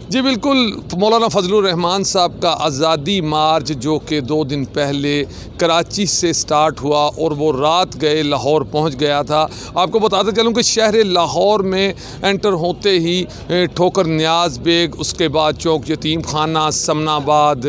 जी बिल्कुल, मौलाना फजलुर रहमान साहब का आज़ादी मार्च जो कि 2 दिन पहले कराची से स्टार्ट हुआ और वो रात गए लाहौर पहुंच गया था। आपको बताते चलूं कि शहर लाहौर में एंटर होते ही ठोकर न्याज बेग, उसके बाद चौक यतीम खाना, समनाबाद,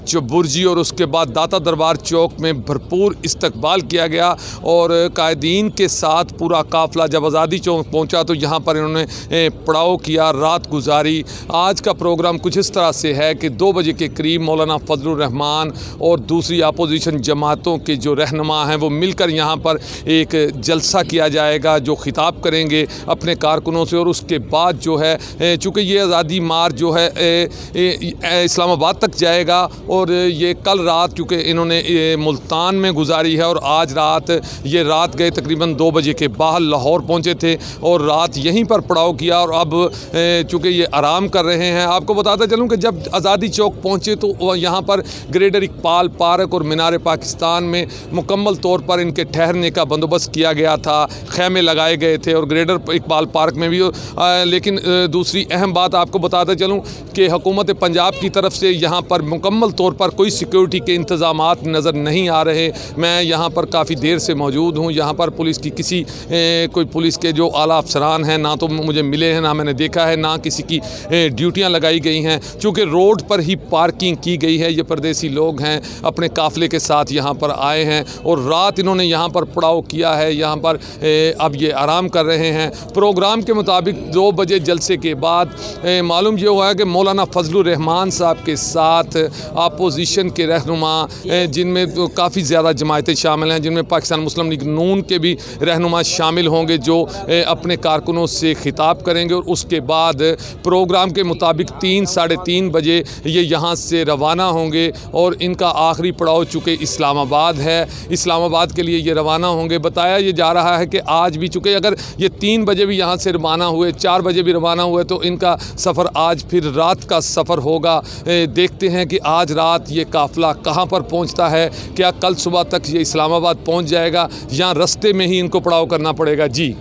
चुबुर्जी और उसके बाद दाता दरबार चौक में भरपूर इस्तकबाल किया गया और कायदीन के साथ पूरा काफ़िला जब आज़ादी चौक पहुँचा तो यहाँ पर इन्होंने पड़ाव किया, रात गुजारी। आज का प्रोग्राम कुछ इस तरह से है कि 2 बजे के करीब मौलाना फजलुर रहमान और दूसरी अपोजिशन जमातों के जो रहनुमा हैं वो मिलकर यहाँ पर एक जलसा किया जाएगा जो ख़िताब करेंगे अपने कारकुनों से। और उसके बाद जो है चूँकि ये आज़ादी मार्च जो है इस्लामाबाद तक जाएगा और ये कल रात चूँकि इन्होंने मुल्तान में गुजारी है और आज रात ये रात गए तकरीबन 2 बजे के बाहर लाहौर पहुँचे थे और रात यहीं पर पड़ाव किया और अब चूँकि ये आराम कर रहे हैं। आपको बताता चलूं कि जब आज़ादी चौक पहुंचे तो यहाँ पर ग्रेटर इकबाल पार्क और मीनार पाकिस्तान में मुकम्मल तौर पर इनके ठहरने का बंदोबस्त किया गया था, खैमे लगाए गए थे और ग्रेटर इकबाल पार्क में भी। लेकिन दूसरी अहम बात आपको बताता चलूं कि हुकूमत पंजाब की तरफ से यहाँ पर मुकम्मल तौर पर कोई सिक्योरिटी के इंतज़ामात नज़र नहीं आ रहे। मैं यहाँ पर काफ़ी देर से मौजूद हूँ। यहाँ पर पुलिस की कोई पुलिस के जो आला अफसरान हैं ना तो मुझे मिले हैं, ना मैंने देखा है, ना किसी की ड्यूटियां लगाई गई हैं। चूँकि रोड पर ही पार्किंग की गई है। ये परदेसी लोग हैं, अपने काफ़िले के साथ यहाँ पर आए हैं और रात इन्होंने यहाँ पर पड़ाव किया है। यहाँ पर अब ये आराम कर रहे हैं। प्रोग्राम के मुताबिक 2 बजे जलसे के बाद मालूम ये हुआ है कि मौलाना फजलुर रहमान साहब के साथ अपोजिशन के रहनुमा जिनमें तो काफ़ी ज़्यादा जमायतें शामिल हैं, जिनमें पाकिस्तान मुस्लिम लीग नून के भी रहनुमा शामिल होंगे जो अपने कारकुनों से खिताब करेंगे। और उसके बाद प्रोग्राम के मुताबिक 3 साढ़े 3 बजे ये यहाँ से रवाना होंगे और इनका आखिरी पड़ाव चूँकि इस्लामाबाद है, इस्लामाबाद के लिए ये रवाना होंगे। बताया ये जा रहा है कि आज भी चूँकि अगर ये 3 बजे भी यहाँ से रवाना हुए, 4 बजे भी रवाना हुए तो इनका सफ़र आज फिर रात का सफ़र होगा। देखते हैं कि आज रात ये काफ़िला कहाँ पर पहुँचता है। क्या कल सुबह तक ये इस्लामाबाद पहुँच जाएगा या रास्ते में ही इनको पड़ाव करना पड़ेगा। जी।